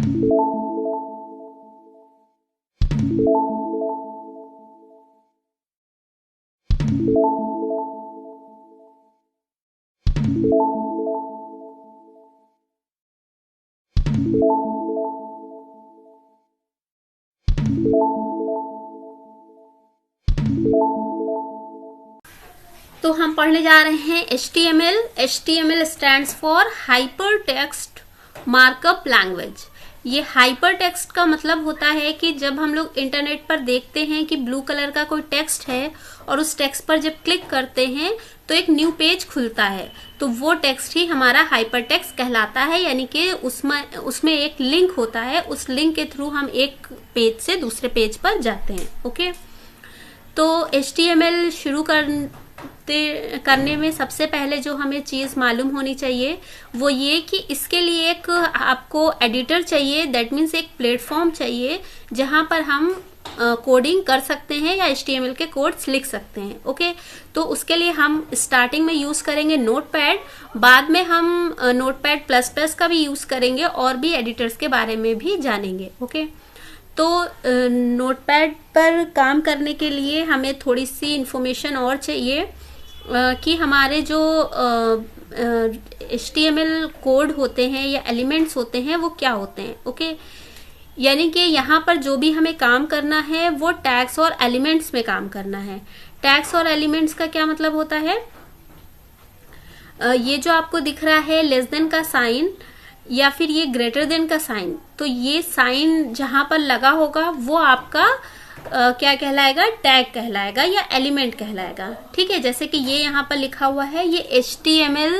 तो हम पढ़ने जा रहे हैं HTML। HTML stands for hyper text markup language. ये हाइपर टेक्स्ट का मतलब होता है कि जब हम लोग इंटरनेट पर देखते हैं कि ब्लू कलर का कोई टेक्स्ट है और उस टेक्स्ट पर जब क्लिक करते हैं तो एक न्यू पेज खुलता है, तो वो टेक्स्ट ही हमारा हाइपर टेक्स्ट कहलाता है। यानी कि उसमें एक लिंक होता है, उस लिंक के थ्रू हम एक पेज से दूसरे पेज पर जाते हैं। ओके, तो HTML शुरू करने में सबसे पहले जो हमें चीज मालूम होनी चाहिए वो ये कि इसके लिए एक आपको एडिटर चाहिए। दैट मीन्स एक प्लेटफॉर्म चाहिए जहां पर हम कोडिंग कर सकते हैं या HTML के कोड्स लिख सकते हैं। ओके, तो उसके लिए हम स्टार्टिंग में यूज करेंगे नोटपैड, बाद में हम नोटपैड प्लस प्लस का भी यूज करेंगे और भी एडिटर्स के बारे में भी जानेंगे। ओके, तो नोटपैड पर काम करने के लिए हमें थोड़ी सी इंफॉर्मेशन और चाहिए कि हमारे जो HTML कोड होते हैं या एलिमेंट्स होते हैं वो क्या होते हैं। ओके, यानी कि यहाँ पर जो भी हमें काम करना है वो टैग्स और एलिमेंट्स में काम करना है। टैग्स और एलिमेंट्स का क्या मतलब होता है? ये जो आपको दिख रहा है लेस देन का साइन या फिर ये ग्रेटर देन का साइन, तो ये साइन जहां पर लगा होगा वो आपका क्या कहलाएगा? टैग कहलाएगा या एलिमेंट कहलाएगा। ठीक है, जैसे कि ये यहाँ पर लिखा हुआ है ये HTML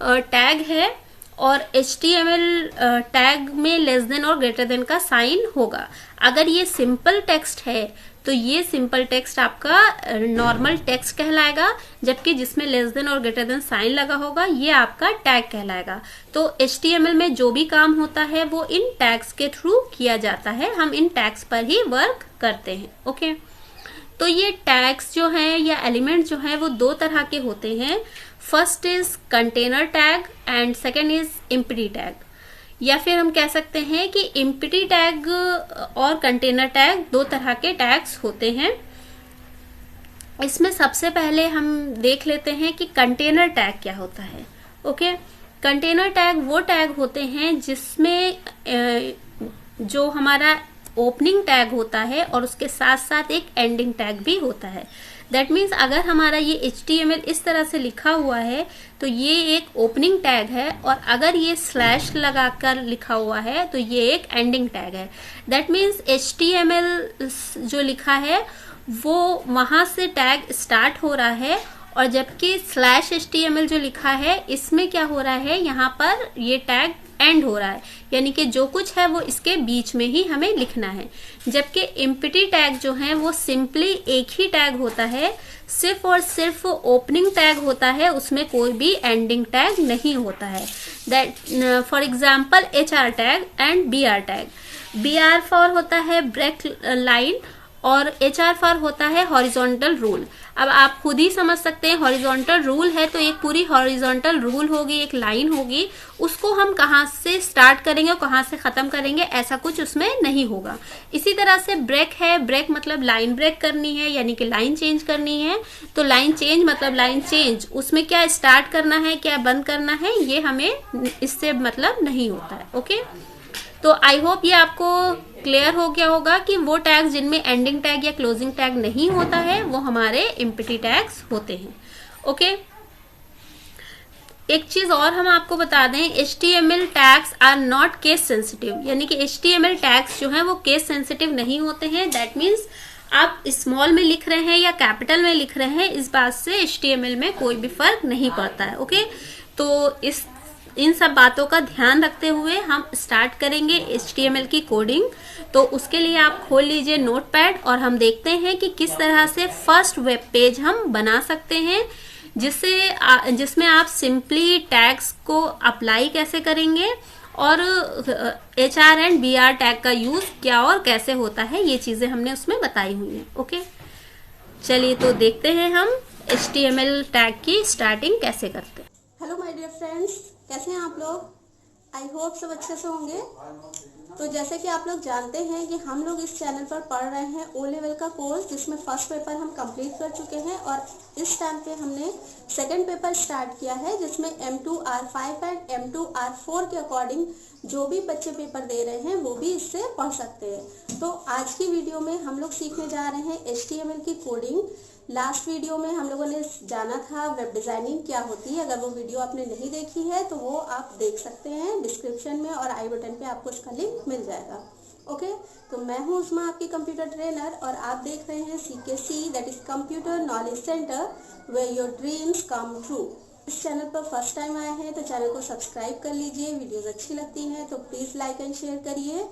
टैग है और HTML टैग में लेस देन और ग्रेटर देन का साइन होगा। अगर ये सिंपल टेक्स्ट है तो ये सिंपल टेक्स्ट आपका नॉर्मल टेक्स्ट कहलाएगा, जबकि जिसमें लेस देन और ग्रेटर देन साइन लगा होगा ये आपका टैग कहलाएगा। तो HTML में जो भी काम होता है वो इन टैग्स के थ्रू किया जाता है, हम इन टैग्स पर ही वर्क करते हैं। ओके, तो ये टैग्स जो हैं या एलिमेंट जो हैं वो दो तरह के होते हैं। First is container tag and second is empty tag, या फिर हम कह सकते हैं कि एम्प्टी टैग और कंटेनर टैग दो तरह के टैग्स होते हैं। इसमें सबसे पहले हम देख लेते हैं कि कंटेनर टैग क्या होता है। ओके, कंटेनर टैग वो टैग होते हैं जिसमें जो हमारा ओपनिंग टैग होता है और उसके साथ साथ एक एंडिंग टैग भी होता है। दैट मीन्स अगर हमारा ये HTML इस तरह से लिखा हुआ है तो ये एक ओपनिंग टैग है, और अगर ये स्लैश लगाकर लिखा हुआ है तो ये एक एंडिंग टैग है। दैट मीन्स HTML जो लिखा है वो वहां से टैग स्टार्ट हो रहा है, और जबकि /HTML जो लिखा है इसमें क्या हो रहा है, यहाँ पर ये टैग एंड हो रहा है, यानी कि जो कुछ है वो इसके बीच में ही हमें लिखना है। जबकि एम्प्टी टैग जो है वो सिंपली एक ही टैग होता है, सिर्फ और सिर्फ ओपनिंग टैग होता है, उसमें कोई भी एंडिंग टैग नहीं होता है। That for example HR tag and BR tag. BR for होता है ब्रेक लाइन और HR फॉर होता है हॉरिजॉन्टल रूल। अब आप खुद ही समझ सकते हैं, हॉरिजॉन्टल रूल है तो एक पूरी हॉरिजॉन्टल रूल होगी, एक लाइन होगी, उसको हम कहाँ से स्टार्ट करेंगे और कहाँ से खत्म करेंगे ऐसा कुछ उसमें नहीं होगा। इसी तरह से ब्रेक है, ब्रेक मतलब लाइन ब्रेक करनी है, यानी कि लाइन चेंज करनी है, तो लाइन चेंज मतलब लाइन चेंज, उसमें क्या स्टार्ट करना है क्या बंद करना है ये हमें इससे मतलब नहीं होता है। ओके, तो आई होप ये आपको क्लियर हो गया होगा कि वो टैग्स जिनमें एंडिंग टैग या क्लोजिंग टैग नहीं होता है वो हमारे एम्प्टी टैग्स होते हैं। ओके, एक चीज और हम आपको बता दें, HTML tags are not case sensitive, यानी कि HTML टैग्स जो हैं वो केस सेंसिटिव नहीं होते हैं। दैट मीन्स आप स्मॉल में लिख रहे हैं या कैपिटल में लिख रहे हैं, इस बात से HTML में कोई भी फर्क नहीं पड़ता है। ओके, तो इन सब बातों का ध्यान रखते हुए हम स्टार्ट करेंगे HTML की कोडिंग। तो उसके लिए आप खोल लीजिए नोटपैड और हम देखते हैं कि किस तरह से फर्स्ट वेब पेज हम बना सकते हैं, जिसमें आप सिंपली टैग्स को अप्लाई कैसे करेंगे और HR एंड BR टैग का यूज क्या और कैसे होता है, ये चीजें हमने उसमें बताई हुई हैं। ओके, चलिए तो देखते हैं हम HTML टैग की स्टार्टिंग कैसे करते हैं। हेलो माय डियर फ्रेंड्स, कैसे हैं आप लोग? आई होप सब अच्छे से होंगे। तो जैसे कि आप लोग जानते हैं कि हम लोग इस चैनल पर पढ़ रहे हैं ओ लेवल का कोर्स, जिसमें फर्स्ट पेपर हम कंप्लीट कर चुके हैं और इस टाइम पे हमने सेकंड पेपर स्टार्ट किया है, जिसमें M2R5 एंड M2R4 के अकॉर्डिंग जो भी बच्चे पेपर दे रहे हैं वो भी इससे पढ़ सकते हैं। तो आज की वीडियो में हम लोग सीखने जा रहे हैं HTML की कोडिंग। लास्ट वीडियो में हम लोगों ने जाना था वेब डिज़ाइनिंग क्या होती है। अगर वो वीडियो आपने नहीं देखी है तो वो आप देख सकते हैं, डिस्क्रिप्शन में और आई बटन पे आपको इसका लिंक मिल जाएगा। ओके, तो मैं हूँ उस्मा, आपकी कंप्यूटर ट्रेनर, और आप देख रहे हैं CKC, that is computer knowledge centre, where your dreams come true. इस चैनल पर फर्स्ट टाइम आए हैं तो चैनल को सब्सक्राइब कर लीजिए। वीडियोज अच्छी लगती हैं तो प्लीज़ लाइक एंड शेयर करिए।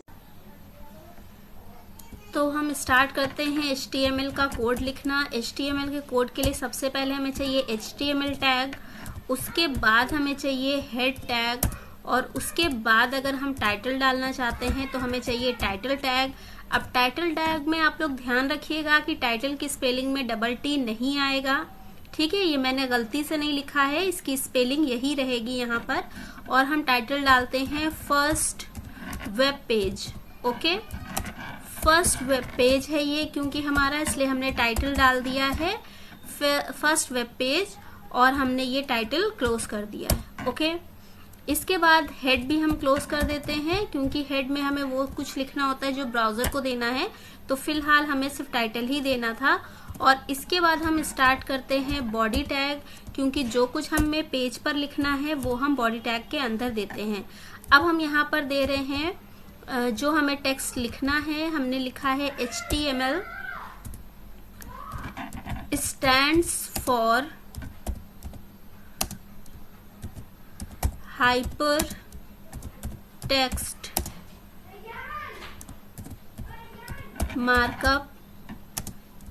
तो हम स्टार्ट करते हैं HTML का कोड लिखना। HTML के कोड के लिए सबसे पहले हमें चाहिए HTML टैग, उसके बाद हमें चाहिए हेड टैग, और उसके बाद अगर हम टाइटल डालना चाहते हैं तो हमें चाहिए टाइटल टैग। अब टाइटल टैग में आप लोग ध्यान रखिएगा कि टाइटल की स्पेलिंग में डबल टी नहीं आएगा, ठीक है। ये मैंने गलती से नहीं लिखा है, इसकी स्पेलिंग यही रहेगी यहाँ पर। और हम टाइटल डालते हैं first web page. Okay, first web page है ये क्योंकि हमारा, इसलिए हमने टाइटल डाल दिया है फर्स्ट वेब पेज, और हमने ये टाइटल क्लोज कर दिया है। ओके, इसके बाद हेड भी हम क्लोज कर देते हैं क्योंकि हेड में हमें वो कुछ लिखना होता है जो ब्राउजर को देना है, तो फिलहाल हमें सिर्फ टाइटल ही देना था। और इसके बाद हम स्टार्ट करते हैं बॉडी टैग, क्योंकि जो कुछ हमें पेज पर लिखना है वो हम बॉडी टैग के अंदर देते हैं। अब हम यहाँ पर दे रहे हैं जो हमें टेक्स्ट लिखना है, हमने लिखा है HTML stands for hyper text markup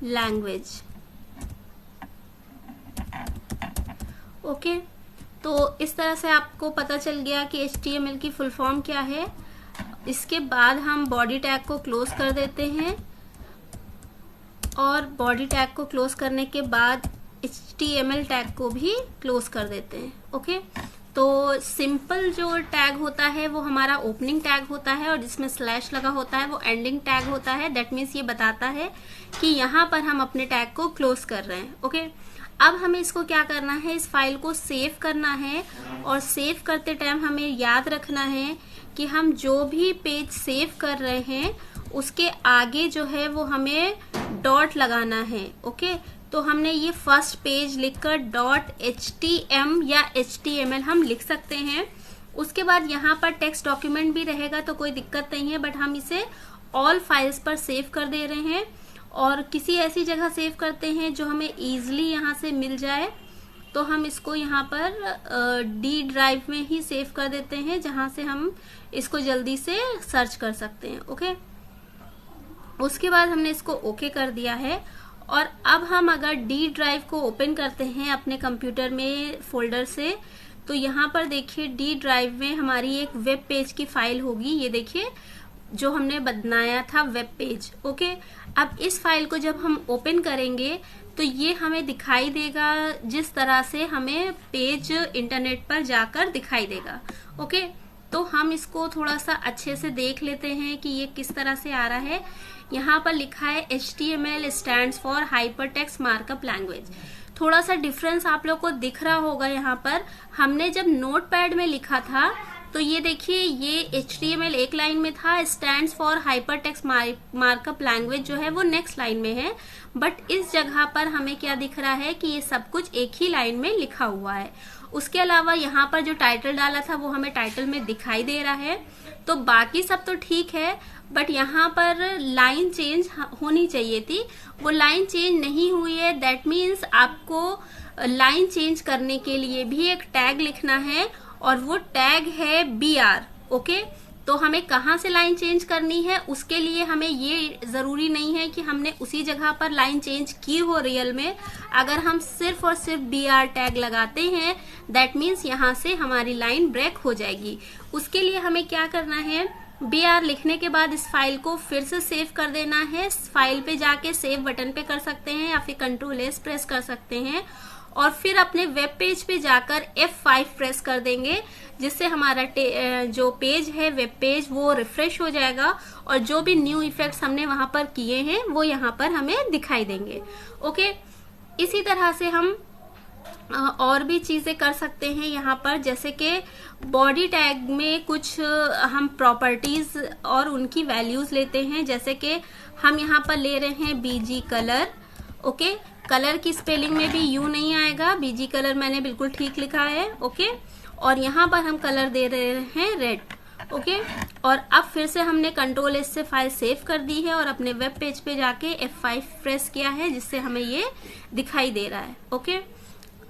language. Okay, तो इस तरह से आपको पता चल गया कि HTML की फुल फॉर्म क्या है। इसके बाद हम बॉडी टैग को क्लोज कर देते हैं, और बॉडी टैग को क्लोज करने के बाद HTML टैग को भी क्लोज कर देते हैं। ओके, तो सिंपल जो टैग होता है वो हमारा ओपनिंग टैग होता है, और जिसमें स्लैश लगा होता है वो एंडिंग टैग होता है। दैट मीन्स ये बताता है कि यहाँ पर हम अपने टैग को क्लोज कर रहे हैं। ओके, अब हमें इसको क्या करना है, इस फाइल को सेव करना है, और सेव करते टाइम हमें याद रखना है कि हम जो भी पेज सेव कर रहे हैं उसके आगे जो है वो हमें डॉट लगाना है। ओके, तो हमने ये फर्स्ट पेज लिखकर .htm या HTML हम लिख सकते हैं। उसके बाद यहाँ पर टेक्स्ट डॉक्यूमेंट भी रहेगा तो कोई दिक्कत नहीं है, बट हम इसे ऑल फाइल्स पर सेव कर दे रहे हैं, और किसी ऐसी जगह सेव करते हैं जो हमें ईजिली यहाँ से मिल जाए। तो हम इसको यहाँ पर D ड्राइव में ही सेव कर देते हैं, जहाँ से हम इसको जल्दी से सर्च कर सकते हैं। ओके, उसके बाद हमने इसको ओके कर दिया है। और अब हम अगर D ड्राइव को ओपन करते हैं अपने कंप्यूटर में फोल्डर से, तो यहाँ पर देखिए D ड्राइव में हमारी एक वेब पेज की फाइल होगी। ये देखिए जो हमने बनाया था वेब पेज। ओके, अब इस फाइल को जब हम ओपन करेंगे तो ये हमें दिखाई देगा जिस तरह से हमें पेज इंटरनेट पर जाकर दिखाई देगा। ओके, तो हम इसको थोड़ा सा अच्छे से देख लेते हैं कि ये किस तरह से आ रहा है। यहाँ पर लिखा है HTML stands for hypertext markup language. थोड़ा सा डिफरेंस आप लोग को दिख रहा होगा। यहाँ पर हमने जब नोटपैड में लिखा था तो ये देखिए ये HTML एक लाइन में था, stands for hypertext markup language जो है वो नेक्स्ट लाइन में है, बट इस जगह पर हमें क्या दिख रहा है कि ये सब कुछ एक ही लाइन में लिखा हुआ है। उसके अलावा यहाँ पर जो टाइटल डाला था वो हमें टाइटल में दिखाई दे रहा है। तो बाकी सब तो ठीक है, बट यहाँ पर लाइन चेंज होनी चाहिए थी, वो लाइन चेंज नहीं हुई है। दैट मीन्स आपको लाइन चेंज करने के लिए भी एक टैग लिखना है, और वो टैग है BR। ओके, तो हमें कहाँ से लाइन चेंज करनी है उसके लिए हमें ये जरूरी नहीं है कि हमने उसी जगह पर लाइन चेंज की हो रियल में। अगर हम सिर्फ और सिर्फ BR टैग लगाते हैं दैट मीन्स यहाँ से हमारी लाइन ब्रेक हो जाएगी। उसके लिए हमें क्या करना है, BR लिखने के बाद इस फाइल को फिर से सेव कर देना है। फाइल पे जाके सेव बटन पे कर सकते हैं या फिर Ctrl+S प्रेस कर सकते हैं, और फिर अपने वेब पेज पे जाकर F5 प्रेस कर देंगे, जिससे हमारा जो पेज है वेब पेज वो रिफ्रेश हो जाएगा और जो भी न्यू इफेक्ट्स हमने वहां पर किए हैं वो यहाँ पर हमें दिखाई देंगे। ओके, इसी तरह से हम और भी चीजें कर सकते हैं यहाँ पर, जैसे कि बॉडी टैग में कुछ हम प्रॉपर्टीज और उनकी वैल्यूज लेते हैं। जैसे कि हम यहाँ पर ले रहे हैं BG कलर। ओके, कलर की स्पेलिंग में भी यू नहीं आएगा, BG कलर मैंने बिल्कुल ठीक लिखा है। ओके, और यहाँ पर हम कलर दे रहे हैं रेड। ओके, और अब फिर से हमने Ctrl+S से फाइल सेव कर दी है और अपने वेब पेज पे जाके F5 प्रेस किया है, जिससे हमें ये दिखाई दे रहा है। ओके,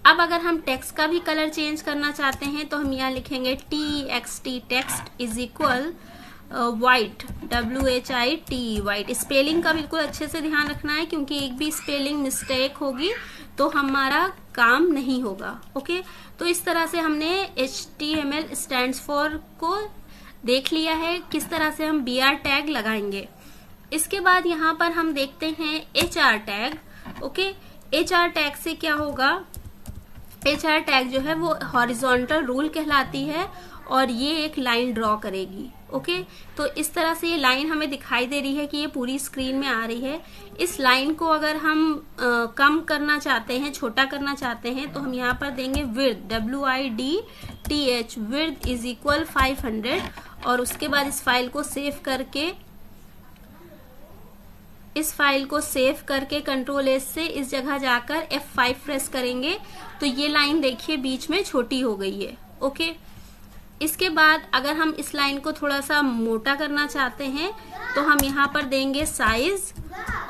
अब अगर हम टेक्स्ट का भी कलर चेंज करना चाहते हैं तो हम यहाँ लिखेंगे TXT text is equal white, WHIT white. Spelling का बिल्कुल अच्छे से ध्यान रखना है, क्योंकि एक भी स्पेलिंग मिस्टेक होगी तो हमारा काम नहीं होगा। ओके, तो इस तरह से हमने HTML स्टैंड्स फॉर को देख लिया है, किस तरह से हम BR टैग लगाएंगे। इसके बाद यहाँ पर हम देखते हैं HR tag. Okay, HR tag से क्या होगा, HR टैग जो है वो हॉरिजॉन्टल रूल कहलाती है और ये एक लाइन ड्रॉ करेगी। ओके, तो इस तरह से ये लाइन हमें दिखाई दे रही है कि ये पूरी स्क्रीन में आ रही है। इस लाइन को अगर हम कम करना चाहते हैं, छोटा करना चाहते हैं, तो हम यहाँ पर देंगे width, WIDTH, width is equal 500 और उसके बाद इस फाइल को सेव करके Ctrl+S से इस जगह जाकर F5 प्रेस करेंगे तो ये लाइन देखिए बीच में छोटी हो गई है। ओके, इसके बाद अगर हम इस लाइन को थोड़ा सा मोटा करना चाहते हैं तो हम यहाँ पर देंगे साइज,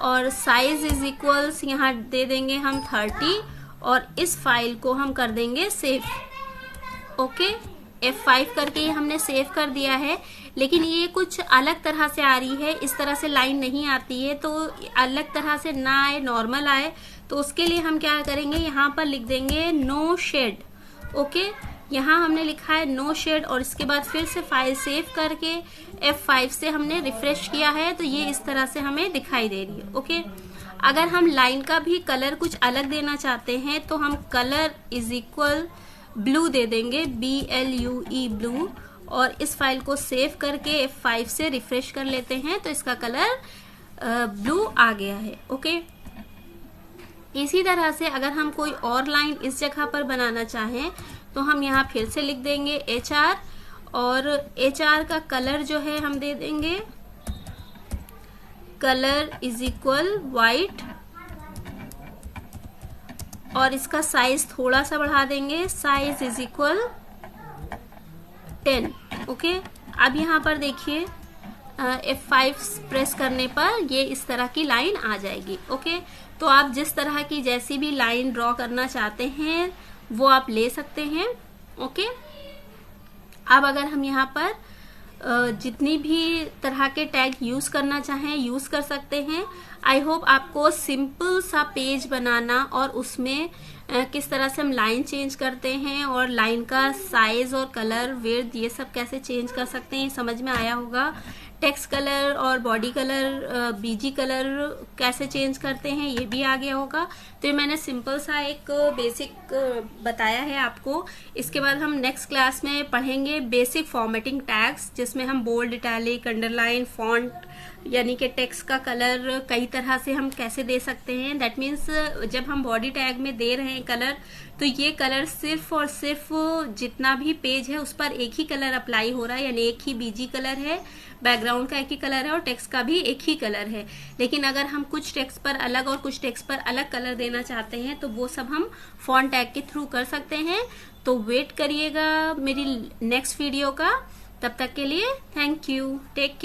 और साइज इज इक्वल्स यहाँ दे देंगे हम 30 और इस फाइल को हम कर देंगे सेव। ओके, F5 करके ये हमने सेव कर दिया है, लेकिन ये कुछ अलग तरह से आ रही है, इस तरह से लाइन नहीं आती है, तो अलग तरह से ना आए, नॉर्मल आए, तो उसके लिए हम क्या करेंगे, यहाँ पर लिख देंगे नो शेड। ओके, यहाँ हमने लिखा है नो शेड और इसके बाद फिर से फाइल सेव करके F5 से हमने रिफ्रेश किया है, तो ये इस तरह से हमें दिखाई दे रही है। ओके, अगर हम लाइन का भी कलर कुछ अलग देना चाहते हैं तो हम कलर इज इक्वल ब्लू दे देंगे, BLUE ब्लू, और इस फाइल को सेव करके F5 से रिफ्रेश कर लेते हैं तो इसका कलर ब्लू आ गया है। ओके, इसी तरह से अगर हम कोई और लाइन इस जगह पर बनाना चाहें तो हम यहाँ फिर से लिख देंगे HR और HR का कलर जो है हम दे देंगे कलर इज इक्वल वाइट और इसका साइज थोड़ा सा बढ़ा देंगे, साइज इज इक्वल 10। ओके, अब यहाँ पर देखिए F5 प्रेस करने पर ये इस तरह की लाइन आ जाएगी। ओके, तो आप जिस तरह की जैसी भी लाइन ड्रॉ करना चाहते हैं वो आप ले सकते हैं। ओके, अब अगर हम यहाँ पर जितनी भी तरह के टैग यूज करना चाहें यूज कर सकते हैं। आई होप आपको सिंपल सा पेज बनाना और उसमें किस तरह से हम लाइन चेंज करते हैं और लाइन का साइज और कलर विड्थ ये सब कैसे चेंज कर सकते हैं समझ में आया होगा। टेक्स्ट कलर और बॉडी कलर BG कलर कैसे चेंज करते हैं ये भी आ गया होगा। तो ये मैंने सिंपल सा एक बेसिक बताया है आपको। इसके बाद हम नेक्स्ट क्लास में पढ़ेंगे बेसिक फॉर्मेटिंग टैग्स, जिसमें हम बोल्ड, इटैलिक, अंडरलाइन, फॉन्ट यानी कि टेक्स्ट का कलर कई तरह से हम कैसे दे सकते हैं। दैट मीन्स जब हम बॉडी टैग में दे रहे हैं कलर, तो ये कलर सिर्फ और सिर्फ जितना भी पेज है उस पर एक ही कलर अप्लाई हो रहा है, यानी एक ही BG कलर है, बैकग्राउंड का एक ही कलर है और टेक्स्ट का भी एक ही कलर है। लेकिन अगर हम कुछ टेक्स्ट पर अलग और कुछ टेक्स्ट पर अलग कलर देना चाहते हैं तो वो सब हम फॉन्ट टैग के थ्रू कर सकते हैं। तो वेट करिएगा मेरी नेक्स्ट वीडियो का। तब तक के लिए थैंक यू, टेक केयर।